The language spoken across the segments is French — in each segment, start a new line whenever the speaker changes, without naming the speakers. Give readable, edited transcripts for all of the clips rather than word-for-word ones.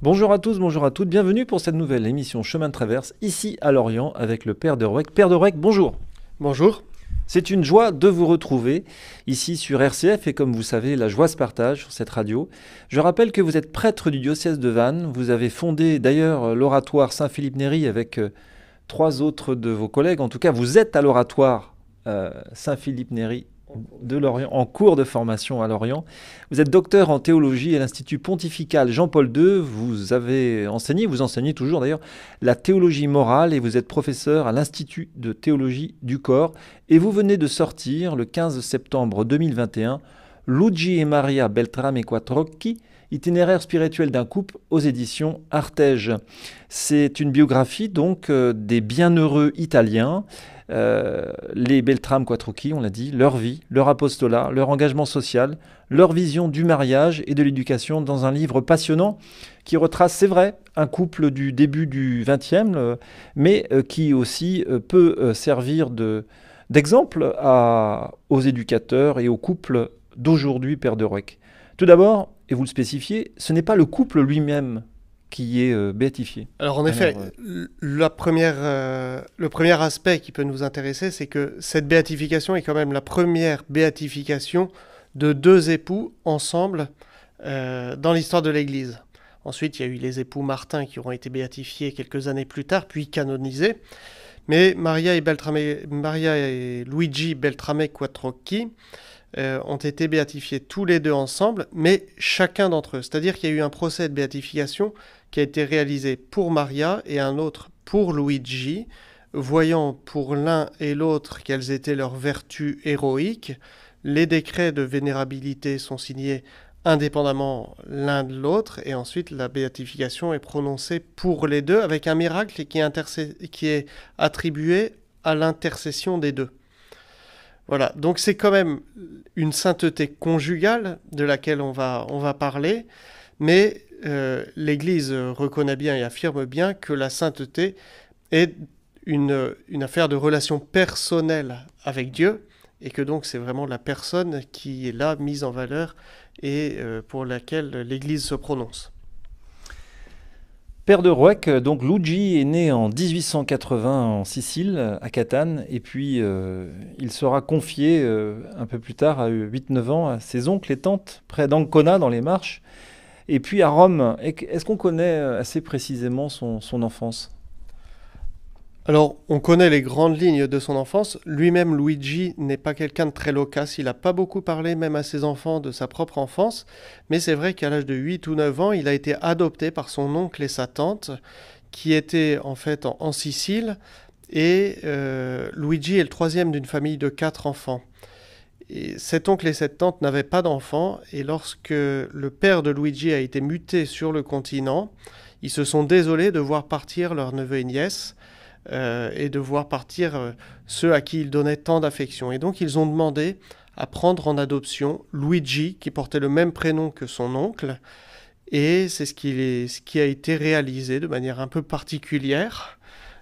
Bonjour à tous, bonjour à toutes, bienvenue pour cette nouvelle émission Chemin de Traverse, ici à Lorient, avec le Père de Rouec. Père de Rouec, bonjour.
Bonjour.
C'est une joie de vous retrouver ici sur RCF et comme vous savez, la joie se partage sur cette radio. Je rappelle que vous êtes prêtre du diocèse de Vannes, vous avez fondé d'ailleurs l'oratoire Saint-Philippe-Néri avec trois autres de vos collègues. En tout cas, vous êtes à l'oratoire Saint-Philippe-Néri de Lorient, en cours de formation à Lorient. Vous êtes docteur en théologie à l'Institut pontifical Jean-Paul II. Vous avez enseigné, vous enseignez toujours d'ailleurs, la théologie morale et vous êtes professeur à l'Institut de théologie du corps. Et vous venez de sortir, le 15 septembre 2021, Luigi et Maria Beltrame Quattrocchi, itinéraire spirituel d'un couple aux éditions Artege. C'est une biographie donc des bienheureux italiens, les Beltrame Quattrocchi, on l'a dit, leur vie, leur apostolat, leur engagement social, leur vision du mariage et de l'éducation dans un livre passionnant qui retrace, c'est vrai, un couple du début du XXe, mais qui aussi peut servir d'exemple aux éducateurs et aux couples d'aujourd'hui, Père de Rouec. Tout d'abord, et vous le spécifiez, ce n'est pas le couple lui-même qui est béatifié.
Alors en effet, le premier aspect qui peut nous intéresser, c'est que cette béatification est quand même la première béatification de deux époux ensemble dans l'histoire de l'Église. Ensuite, il y a eu les époux Martin qui auront été béatifiés quelques années plus tard, puis canonisés. Mais Maria et Luigi Beltrame Quattrocchi ont été béatifiés tous les deux ensemble, mais chacun d'entre eux. C'est-à-dire qu'il y a eu un procès de béatification qui a été réalisé pour Maria et un autre pour Luigi, voyant pour l'un et l'autre quelles étaient leurs vertus héroïques. Les décrets de vénérabilité sont signés indépendamment l'un de l'autre, et ensuite la béatification est prononcée pour les deux, avec un miracle qui est attribué à l'intercession des deux. Voilà, donc c'est quand même une sainteté conjugale de laquelle on va parler, mais l'Église reconnaît bien et affirme bien que la sainteté est une affaire de relation personnelle avec Dieu, et que donc c'est vraiment la personne qui est là, mise en valeur, et pour laquelle l'Église se prononce.
Père de Rouec, donc Luigi est né en 1880 en Sicile, à Catane, et puis il sera confié un peu plus tard, à 8-9 ans, à ses oncles et tantes, près d'Ancona, dans les Marches, et puis à Rome. Est-ce qu'on connaît assez précisément son enfance ?
Alors, on connaît les grandes lignes de son enfance. Lui-même, Luigi, n'est pas quelqu'un de très loquace. Il n'a pas beaucoup parlé, même à ses enfants, de sa propre enfance. Mais c'est vrai qu'à l'âge de 8 ou 9 ans, il a été adopté par son oncle et sa tante, qui étaient en fait en Sicile. Et Luigi est le troisième d'une famille de 4 enfants. Et cet oncle et cette tante n'avaient pas d'enfants. Et lorsque le père de Luigi a été muté sur le continent, ils se sont désolés de voir partir leurs neveux et nièces. Et de voir partir ceux à qui ils donnaient tant d'affection. Et donc ils ont demandé à prendre en adoption Luigi, qui portait le même prénom que son oncle, et c'est ce qui a été réalisé de manière un peu particulière.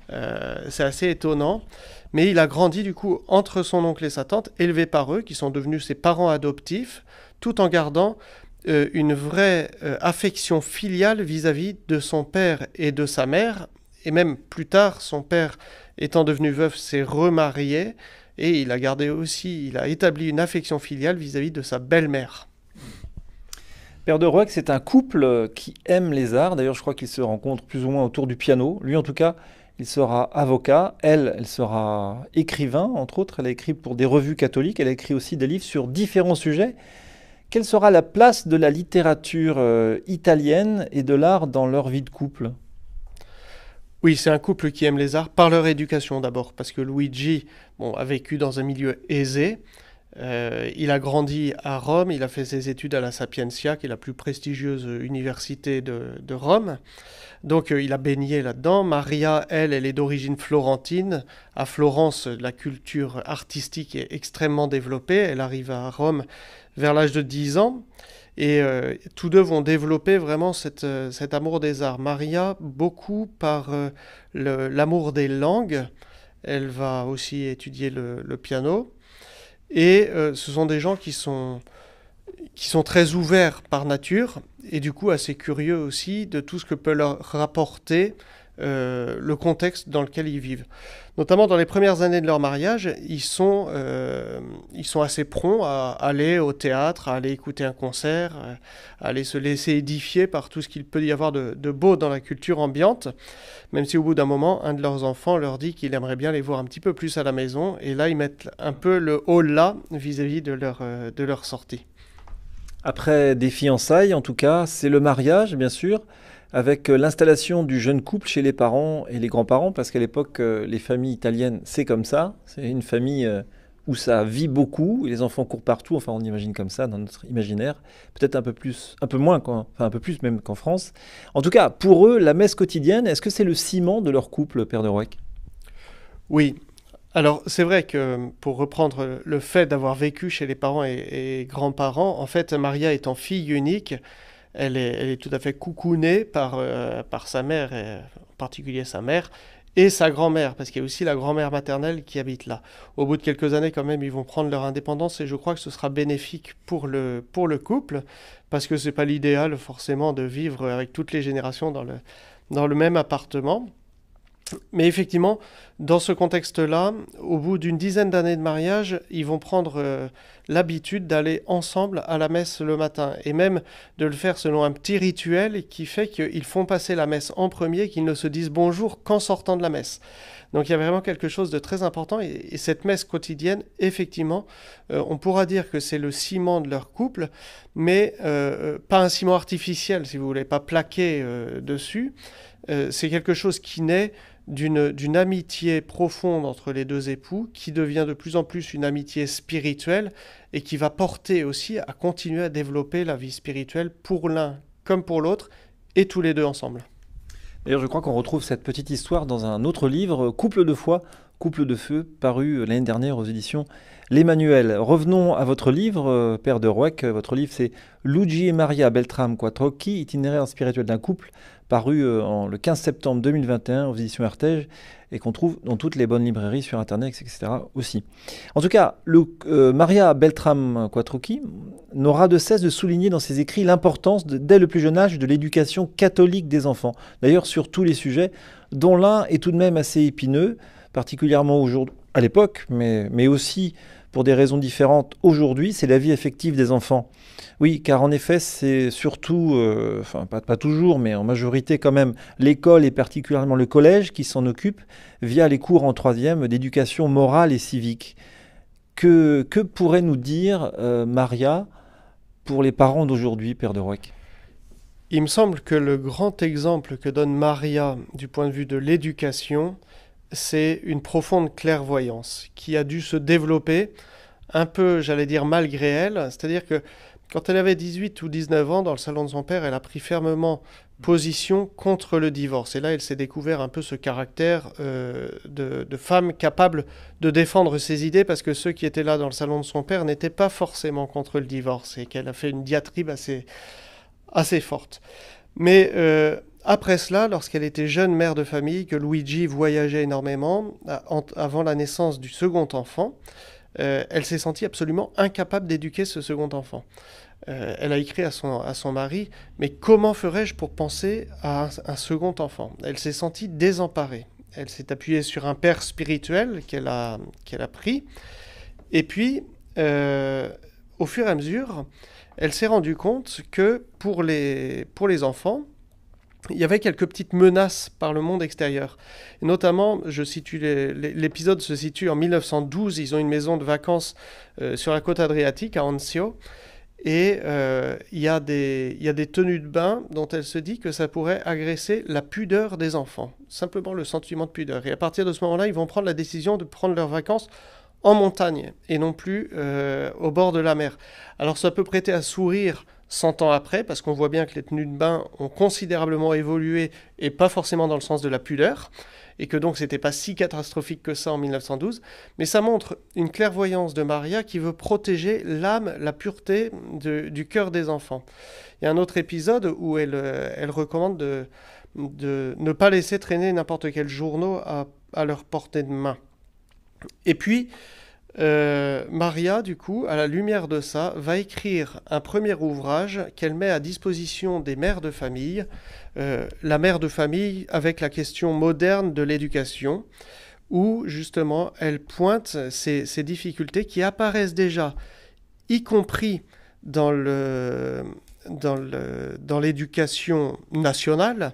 C'est assez étonnant, mais il a grandi du coup entre son oncle et sa tante, élevé par eux, qui sont devenus ses parents adoptifs, tout en gardant une vraie affection filiale vis-à-vis de son père et de sa mère. Et même plus tard, son père, étant devenu veuf, s'est remarié et il a établi une affection filiale vis-à-vis de sa belle-mère.
Père de Rouec, c'est un couple qui aime les arts. D'ailleurs, je crois qu'ils se rencontrent plus ou moins autour du piano. Lui, en tout cas, il sera avocat. Elle sera écrivain, entre autres. Elle a écrit pour des revues catholiques. Elle a écrit aussi des livres sur différents sujets. Quelle sera la place de la littérature italienne et de l'art dans leur vie de couple ?
Oui, c'est un couple qui aime les arts par leur éducation d'abord, parce que Luigi a vécu dans un milieu aisé. Il a grandi à Rome, il a fait ses études à la Sapienza, qui est la plus prestigieuse université de Rome. Donc il a baigné là-dedans. Maria, elle est d'origine florentine. À Florence, la culture artistique est extrêmement développée. Elle arrive à Rome vers l'âge de 10 ans. Et tous deux vont développer vraiment cet amour des arts. Maria, beaucoup par l'amour des langues. Elle va aussi étudier le piano. Et ce sont des gens qui sont très ouverts par nature et du coup assez curieux aussi de tout ce que peut leur rapporter le contexte dans lequel ils vivent. Notamment dans les premières années de leur mariage, ils sont assez prompts à aller au théâtre, à aller écouter un concert, à aller se laisser édifier par tout ce qu'il peut y avoir de beau dans la culture ambiante, même si au bout d'un moment, un de leurs enfants leur dit qu'il aimerait bien les voir un petit peu plus à la maison, et là ils mettent un peu le haut là vis-à-vis de leur sortie.
Après des fiançailles, en tout cas, c'est le mariage, bien sûr, avec l'installation du jeune couple chez les parents et les grands-parents, parce qu'à l'époque, les familles italiennes, c'est comme ça. C'est une famille où ça vit beaucoup, et les enfants courent partout, enfin on imagine comme ça dans notre imaginaire, peut-être un peu plus, un peu moins, enfin un peu plus même qu'en France. En tout cas, pour eux, la messe quotidienne, est-ce que c'est le ciment de leur couple, Père de Rouec?
Oui. Alors, c'est vrai que pour reprendre le fait d'avoir vécu chez les parents et grands-parents, en fait, Maria étant fille unique, elle est tout à fait coucounée par sa mère, et en particulier sa mère, et sa grand-mère, parce qu'il y a aussi la grand-mère maternelle qui habite là. Au bout de quelques années, quand même, ils vont prendre leur indépendance, et je crois que ce sera bénéfique pour le couple, parce que c'est pas l'idéal, forcément, de vivre avec toutes les générations dans le même appartement. Mais effectivement, dans ce contexte-là, au bout d'une dizaine d'années de mariage, ils vont prendre l'habitude d'aller ensemble à la messe le matin, et même de le faire selon un petit rituel qui fait qu'ils font passer la messe en premier, qu'ils ne se disent bonjour qu'en sortant de la messe. Donc il y a vraiment quelque chose de très important, et cette messe quotidienne, effectivement, on pourra dire que c'est le ciment de leur couple, mais pas un ciment artificiel, si vous voulez, pas plaqué dessus. C'est quelque chose qui naît d'une amitié profonde entre les deux époux, qui devient de plus en plus une amitié spirituelle, et qui va porter aussi à continuer à développer la vie spirituelle pour l'un comme pour l'autre, et tous les deux ensemble.
D'ailleurs, je crois qu'on retrouve cette petite histoire dans un autre livre, Couple de foi, Couple de feu, paru l'année dernière aux éditions L'Emmanuel. Revenons à votre livre, Père de Rouec. Votre livre, c'est Luigi et Maria Beltram Quattrocchi, itinéraire spirituel d'un couple, paru le 15 septembre 2021 aux éditions Artege, et qu'on trouve dans toutes les bonnes librairies sur Internet, etc. aussi. En tout cas, Maria Beltram Quattrocchi n'aura de cesse de souligner dans ses écrits l'importance, dès le plus jeune âge, de l'éducation catholique des enfants. D'ailleurs, sur tous les sujets, dont l'un est tout de même assez épineux, particulièrement à l'époque, mais aussi pour des raisons différentes aujourd'hui, c'est la vie affective des enfants. Oui, car en effet, c'est surtout, enfin pas toujours, mais en majorité quand même, l'école et particulièrement le collège qui s'en occupe via les cours en troisième d'éducation morale et civique. Que pourrait nous dire Maria pour les parents d'aujourd'hui, Père de Rouec?
Il me semble que le grand exemple que donne Maria du point de vue de l'éducation, c'est une profonde clairvoyance qui a dû se développer un peu, j'allais dire, malgré elle. C'est-à-dire que quand elle avait 18 ou 19 ans, dans le salon de son père, elle a pris fermement position contre le divorce. Et là, elle s'est découvert un peu ce caractère de femme capable de défendre ses idées, parce que ceux qui étaient là dans le salon de son père n'étaient pas forcément contre le divorce, et qu'elle a fait une diatribe assez forte. Mais après cela, lorsqu'elle était jeune mère de famille, que Luigi voyageait énormément, avant la naissance du second enfant, elle s'est sentie absolument incapable d'éduquer ce second enfant. Elle a écrit à son mari, mais comment ferais-je pour penser à un second enfant? Elle s'est sentie désemparée. Elle s'est appuyée sur un père spirituel qu'elle a pris. Et puis, au fur et à mesure, elle s'est rendue compte que pour les enfants, il y avait quelques petites menaces par le monde extérieur. Et notamment, l'épisode se situe en 1912, ils ont une maison de vacances sur la côte adriatique, à Anzio, et il y a des tenues de bain dont elle se dit que ça pourrait agresser la pudeur des enfants, simplement le sentiment de pudeur. Et à partir de ce moment-là, ils vont prendre la décision de prendre leurs vacances en montagne, et non plus au bord de la mer. Alors ça peut prêter à sourire 100 ans après, parce qu'on voit bien que les tenues de bain ont considérablement évolué, et pas forcément dans le sens de la pudeur, et que donc c'était pas si catastrophique que ça en 1912, mais ça montre une clairvoyance de Maria qui veut protéger l'âme, la pureté du cœur des enfants. Il y a un autre épisode où elle recommande de ne pas laisser traîner n'importe quel journaux à leur portée de main. Et puis, Maria, du coup, à la lumière de ça, va écrire un premier ouvrage qu'elle met à disposition des mères de famille, la mère de famille avec la question moderne de l'éducation, où justement elle pointe ces difficultés qui apparaissent déjà, y compris dans l'éducation nationale,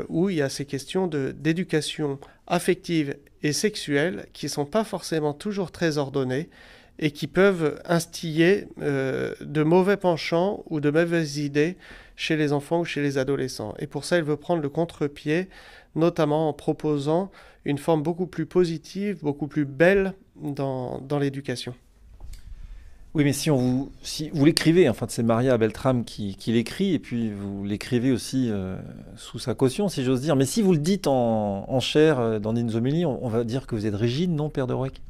où il y a ces questions d'éducation affective et sexuelle qui ne sont pas forcément toujours très ordonnées et qui peuvent instiller de mauvais penchants ou de mauvaises idées chez les enfants ou chez les adolescents. Et pour ça, elle veut prendre le contre-pied, notamment en proposant une forme beaucoup plus positive, beaucoup plus belle dans l'éducation.
Oui, mais si vous l'écrivez, enfin c'est Maria Beltrame qui l'écrit, et puis vous l'écrivez aussi sous sa caution, si j'ose dire. Mais si vous le dites en chair, dans une homélie, on va dire que vous êtes rigide, non, Père de Rouec?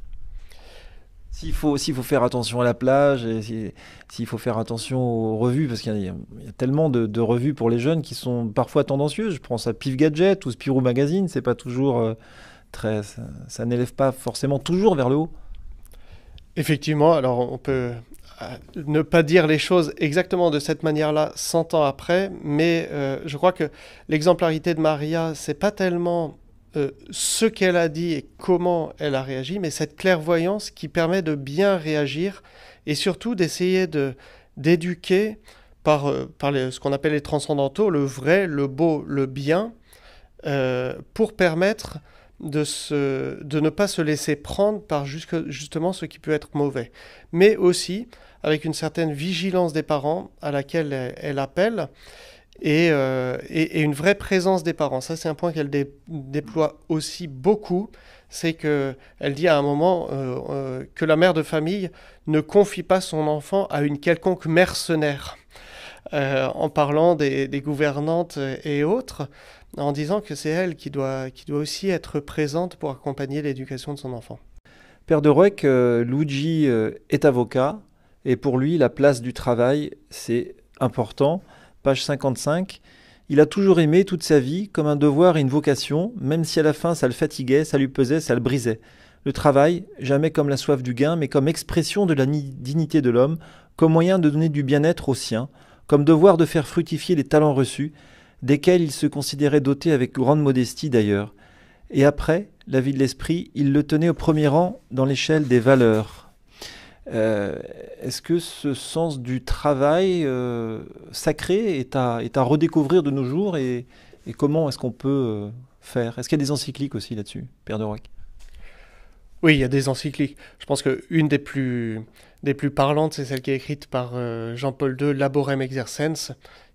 S'il faut faire attention à la plage, et s'il faut faire attention aux revues, parce qu'il y a tellement de revues pour les jeunes qui sont parfois tendancieuses. Je pense à Pif Gadget ou Spirou Magazine, c'est pas toujours ça n'élève pas forcément toujours vers le haut.
Effectivement, alors on peut ne pas dire les choses exactement de cette manière-là 100 ans après, mais je crois que l'exemplarité de Maria, c'est pas tellement ce qu'elle a dit et comment elle a réagi, mais cette clairvoyance qui permet de bien réagir et surtout d'essayer d'éduquer ce qu'on appelle les transcendantaux, le vrai, le beau, le bien, pour permettre de ne pas se laisser prendre par justement ce qui peut être mauvais. Mais aussi avec une certaine vigilance des parents à laquelle elle appelle et une vraie présence des parents. Ça, c'est un point qu'elle déploie aussi beaucoup. C'est qu'elle dit à un moment que la mère de famille ne confie pas son enfant à une quelconque mercenaire. En parlant des gouvernantes et autres, en disant que c'est elle qui doit aussi être présente pour accompagner l'éducation de son enfant.
Père de Rouec, Luigi est avocat, et pour lui, la place du travail, c'est important. Page 55, il a toujours aimé toute sa vie comme un devoir et une vocation, même si à la fin ça le fatiguait, ça lui pesait, ça le brisait. Le travail, jamais comme la soif du gain, mais comme expression de la dignité de l'homme, comme moyen de donner du bien-être aux siens, comme devoir de faire fructifier les talents reçus, desquels il se considérait doté avec grande modestie d'ailleurs. Et après, la vie de l'esprit, il le tenait au premier rang dans l'échelle des valeurs. Est-ce que ce sens du travail sacré est à redécouvrir de nos jours, et comment est-ce qu'on peut faire? Est-ce qu'il y a des encycliques aussi là-dessus, Père de Rouec?
Oui, il y a des encycliques. Je pense qu'une des plus parlantes, c'est celle qui est écrite par Jean-Paul II, Laborem Exercens,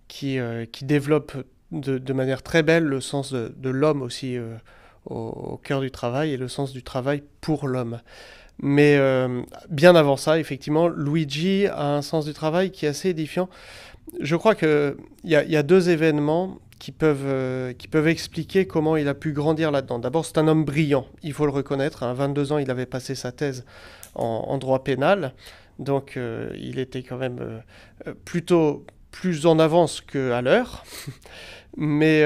qui développe de manière très belle le sens de l'homme aussi au cœur du travail, et le sens du travail pour l'homme. Mais bien avant ça, effectivement, Luigi a un sens du travail qui est assez édifiant. Je crois qu'il y a deux événements qui peuvent expliquer comment il a pu grandir là-dedans. D'abord, c'est un homme brillant, il faut le reconnaître. À 22 ans, il avait passé sa thèse en droit pénal, donc il était quand même plutôt plus en avance qu'à l'heure. Mais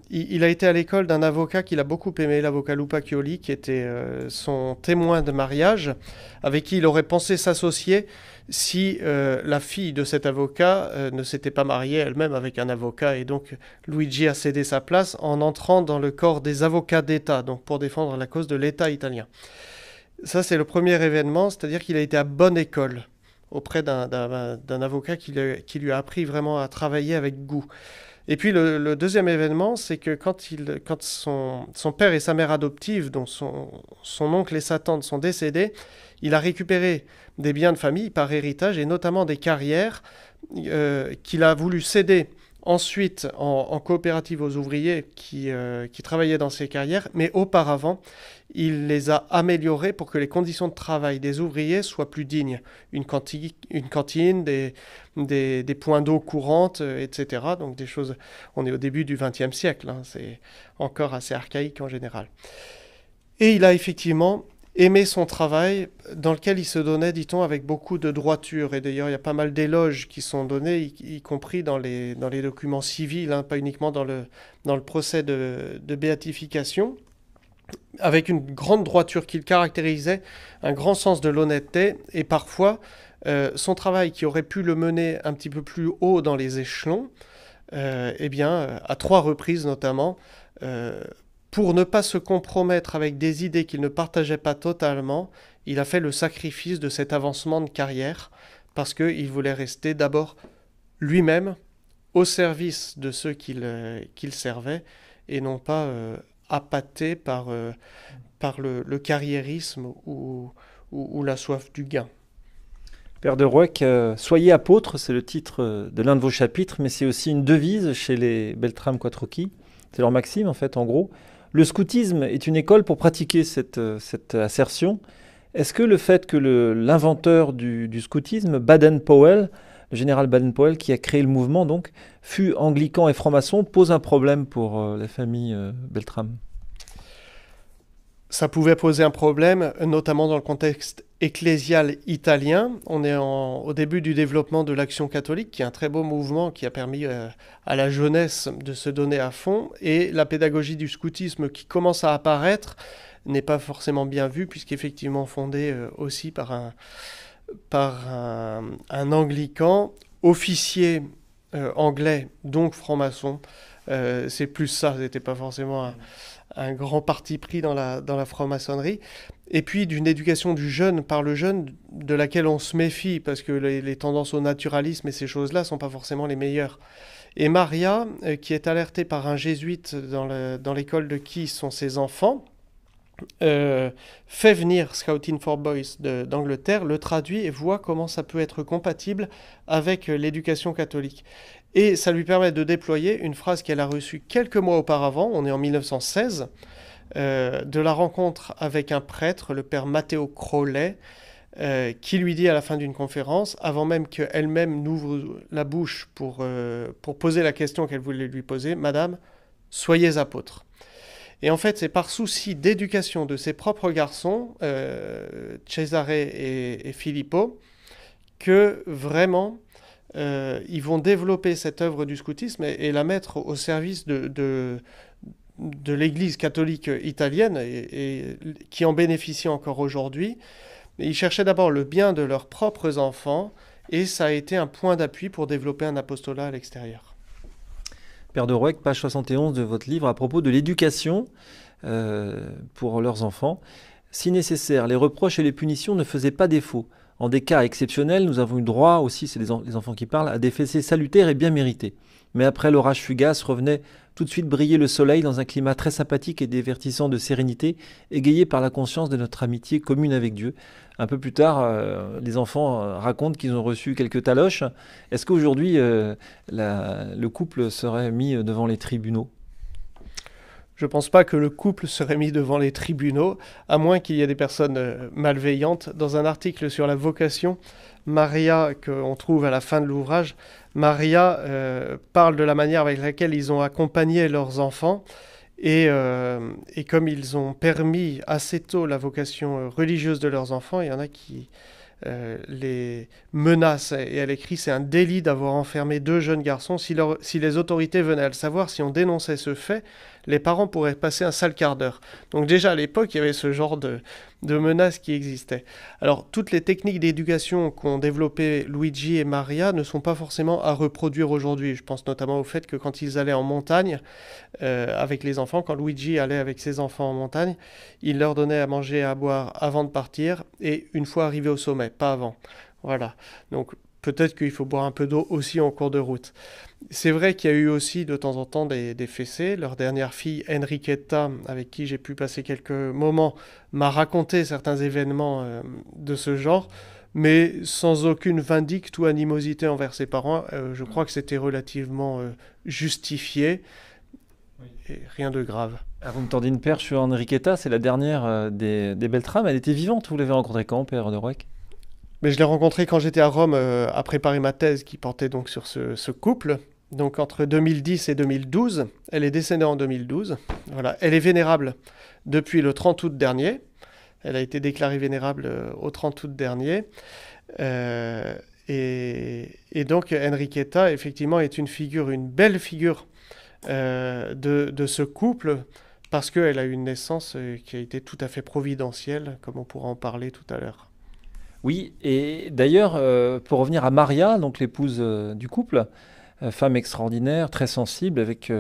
il a été à l'école d'un avocat qu'il a beaucoup aimé, l'avocat Lupacchioli, qui était son témoin de mariage, avec qui il aurait pensé s'associer si la fille de cet avocat ne s'était pas mariée elle-même avec un avocat. Et donc Luigi a cédé sa place en entrant dans le corps des avocats d'État, donc pour défendre la cause de l'État italien. Ça, c'est le premier événement, c'est-à-dire qu'il a été à bonne école auprès d'un avocat qui lui a appris vraiment à travailler avec goût. Et puis le deuxième événement, c'est que quand son père et sa mère adoptive, dont son oncle et sa tante, sont décédés, il a récupéré des biens de famille par héritage, et notamment des carrières qu'il a voulu céder ensuite en coopérative aux ouvriers qui travaillaient dans ces carrières, mais auparavant, il les a améliorées pour que les conditions de travail des ouvriers soient plus dignes. Une cantine, des points d'eau courantes, etc. Donc des choses, on est au début du XXe siècle, hein, c'est encore assez archaïque en général. Et il a effectivement aimé son travail, dans lequel il se donnait, dit-on, avec beaucoup de droiture. Et d'ailleurs, il y a pas mal d'éloges qui sont donnés, y compris dans les documents civils, hein, pas uniquement dans le procès de béatification. avec une grande droiture qui le caractérisait, un grand sens de l'honnêteté, et parfois son travail qui aurait pu le mener un petit peu plus haut dans les échelons, eh bien, à 3 reprises notamment, pour ne pas se compromettre avec des idées qu'il ne partageait pas totalement, il a fait le sacrifice de cet avancement de carrière, parce qu'il voulait rester d'abord lui-même au service de ceux qu'il servait, et non pas appâté par le carriérisme ou la soif du gain.
Père de Rouec, soyez apôtre, c'est le titre de l'un de vos chapitres, mais c'est aussi une devise chez les Beltrame Quattrocchi. C'est leur maxime, en fait, en gros. Le scoutisme est une école pour pratiquer cette assertion. Est-ce que le fait que l'inventeur du scoutisme, Baden-Powell, le général Baden-Powell, qui a créé le mouvement, donc, fut anglican et franc-maçon, pose un problème pour la famille Beltrame?
Ça pouvait poser un problème, notamment dans le contexte ecclésial italien. On est au début du développement de l'Action catholique, qui est un très beau mouvement qui a permis à la jeunesse de se donner à fond. Et la pédagogie du scoutisme qui commence à apparaître n'est pas forcément bien vue, puisqu'effectivement fondée aussi par un anglican, officier anglais, donc franc-maçon. C'est plus ça, c'était pas forcément un grand parti pris dans la franc-maçonnerie. Et puis d'une éducation du jeune par le jeune, de laquelle on se méfie, parce que les tendances au naturalisme et ces choses-là sont pas forcément les meilleures. Et Maria, qui est alertée par un jésuite dans l'école de qui sont ses enfants, fait venir Scouting for Boys d'Angleterre, le traduit et voit comment ça peut être compatible avec l'éducation catholique. Et ça lui permet de déployer une phrase qu'elle a reçue quelques mois auparavant, on est en 1916, de la rencontre avec un prêtre, le père Matteo Crowley, qui lui dit à la fin d'une conférence, avant même qu'elle-même n'ouvre la bouche pour poser la question qu'elle voulait lui poser, « Madame, soyez apôtre ». Et en fait, c'est par souci d'éducation de ses propres garçons, Cesare et Filippo, que vraiment ils vont développer cette œuvre du scoutisme et la mettre au service de l'Église catholique italienne et qui en bénéficie encore aujourd'hui. Ils cherchaient d'abord le bien de leurs propres enfants et ça a été un point d'appui pour développer un apostolat à l'extérieur.
Père de Rouec, page 71 de votre livre, à propos de l'éducation pour leurs enfants. Si nécessaire, les reproches et les punitions ne faisaient pas défaut. En des cas exceptionnels, nous avons eu droit aussi, c'est les enfants qui parlent, à des fessées salutaires et bien méritées. Mais après l'orage fugace, revenait tout de suite briller le soleil dans un climat très sympathique et divertissant de sérénité, égayé par la conscience de notre amitié commune avec Dieu. Un peu plus tard, les enfants racontent qu'ils ont reçu quelques taloches. Est-ce qu'aujourd'hui, le couple serait mis devant les tribunaux ?
Je ne pense pas que le couple serait mis devant les tribunaux, à moins qu'il y ait des personnes malveillantes. Dans un article sur la vocation, Maria, qu'on trouve à la fin de l'ouvrage, Maria parle de la manière avec laquelle ils ont accompagné leurs enfants. Et comme ils ont permis assez tôt la vocation religieuse de leurs enfants, il y en a qui les menacent. Et elle écrit, c'est un délit d'avoir enfermé 2 jeunes garçons. Si les autorités venaient à le savoir, si on dénonçait ce fait, les parents pourraient passer un sale quart d'heure. Donc déjà à l'époque, il y avait ce genre de menaces qui existaient. Alors toutes les techniques d'éducation qu'ont développées Luigi et Maria ne sont pas forcément à reproduire aujourd'hui. Je pense notamment au fait que quand ils allaient en montagne avec les enfants, quand Luigi allait avec ses enfants en montagne, il leur donnait à manger et à boire avant de partir et une fois arrivé au sommet, pas avant. Voilà. Donc peut-être qu'il faut boire un peu d'eau aussi en cours de route. C'est vrai qu'il y a eu aussi de temps en temps des fessées. Leur dernière fille, Enriqueta, avec qui j'ai pu passer quelques moments, m'a raconté certains événements de ce genre, mais sans aucune vindicte ou animosité envers ses parents. Je crois que c'était relativement justifié et rien de grave.
Vous me tendez une perche sur Enriqueta, c'est la dernière des Beltrame. Elle était vivante, vous l'avez rencontrée quand, Père de Rouec ?
Mais je l'ai rencontrée quand j'étais à Rome à préparer ma thèse qui portait donc sur ce couple. Donc entre 2010 et 2012, elle est décédée en 2012. Voilà, elle est vénérable depuis le 30 août dernier. Elle a été déclarée vénérable au 30 août dernier. Et donc Enriqueta, effectivement, est une belle figure de ce couple, parce qu'elle a eu une naissance qui a été tout à fait providentielle, comme on pourra en parler tout à l'heure.
Oui, et d'ailleurs, pour revenir à Maria, donc l'épouse du couple, femme extraordinaire, très sensible, avec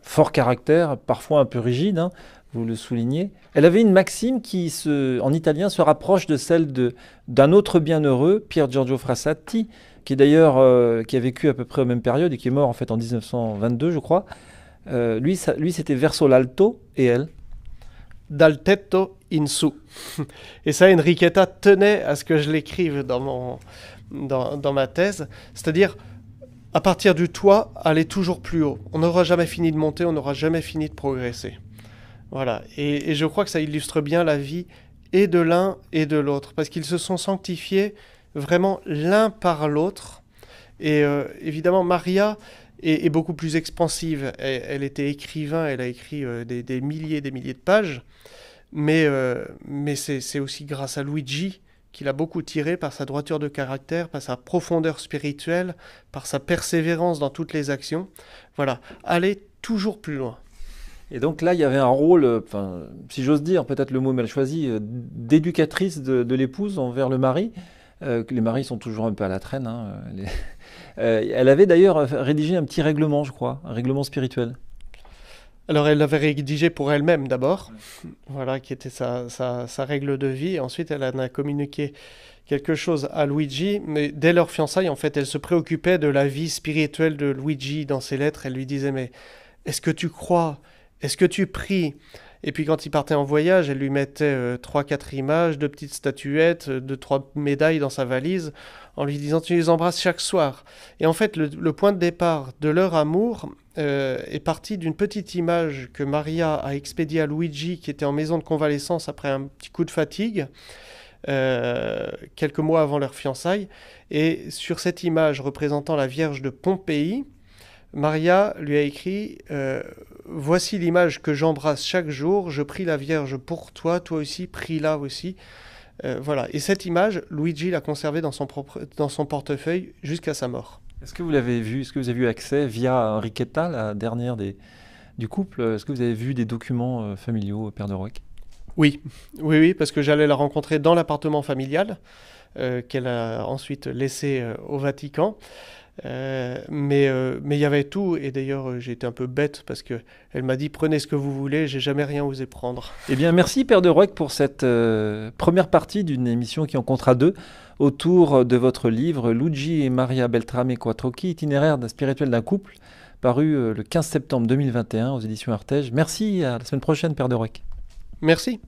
fort caractère, parfois un peu rigide, hein, vous le soulignez. Elle avait une maxime qui, en italien, se rapproche de celle d'un autre bienheureux, Pier Giorgio Frassati, qui est d'ailleurs qui a vécu à peu près aux mêmes périodes et qui est mort en fait en 1922, je crois. Lui, c'était verso l'alto, et elle?
Dal tetto in su. Et ça, Enriqueta tenait à ce que je l'écrive dans ma thèse, c'est-à-dire à partir du toit, aller toujours plus haut. On n'aura jamais fini de monter, on n'aura jamais fini de progresser. Voilà, et je crois que ça illustre bien la vie et de l'un et de l'autre, parce qu'ils se sont sanctifiés vraiment l'un par l'autre. Et évidemment, Maria est beaucoup plus expansive. Elle était écrivain, elle a écrit des milliers de pages, mais c'est aussi grâce à Luigi qu'il a beaucoup tiré par sa droiture de caractère, par sa profondeur spirituelle, par sa persévérance dans toutes les actions. Voilà, aller toujours plus loin.
Et donc là, il y avait un rôle, si j'ose dire, peut-être le mot mal choisi, d'éducatrice de l'épouse envers le mari. Les maris sont toujours un peu à la traîne. Hein, elle avait d'ailleurs rédigé un petit règlement, je crois, un règlement spirituel.
Alors elle l'avait rédigé pour elle-même d'abord, voilà, qui était sa règle de vie. Ensuite, elle en a communiqué quelque chose à Luigi, mais dès leur fiançailles, en fait, elle se préoccupait de la vie spirituelle de Luigi dans ses lettres. Elle lui disait, mais est-ce que tu crois? Est-ce que tu pries? Et puis quand il partait en voyage, elle lui mettait 3-4 images, 2 petites statuettes, 2-3 médailles dans sa valise, en lui disant tu les embrasses chaque soir. Et en fait, le point de départ de leur amour est parti d'une petite image que Maria a expédiée à Luigi, qui était en maison de convalescence après un petit coup de fatigue, quelques mois avant leur fiançailles. Et sur cette image représentant la Vierge de Pompéi, Maria lui a écrit voici l'image que j'embrasse chaque jour, je prie la Vierge pour toi, toi aussi, prie-la aussi. Voilà. Et cette image, Luigi l'a conservée dans son portefeuille jusqu'à sa mort.
Est-ce que vous l'avez vu? Est-ce que vous avez eu accès via Enriqueta, la dernière du couple? Est-ce que vous avez vu des documents familiaux, Père de Roec?
Oui, parce que j'allais la rencontrer dans l'appartement familial qu'elle a ensuite laissé au Vatican. Mais il y avait tout, et d'ailleurs j'ai été un peu bête parce que elle m'a dit prenez ce que vous voulez, j'ai jamais rien osé prendre.
Eh bien merci Père de Roec pour cette première partie d'une émission qui en comptera deux autour de votre livre Luigi et Maria Beltrame Quattrocchi, itinéraire spirituel d'un couple, paru le 15 septembre 2021 aux éditions Artege. Merci, à la semaine prochaine Père de Roec.
Merci.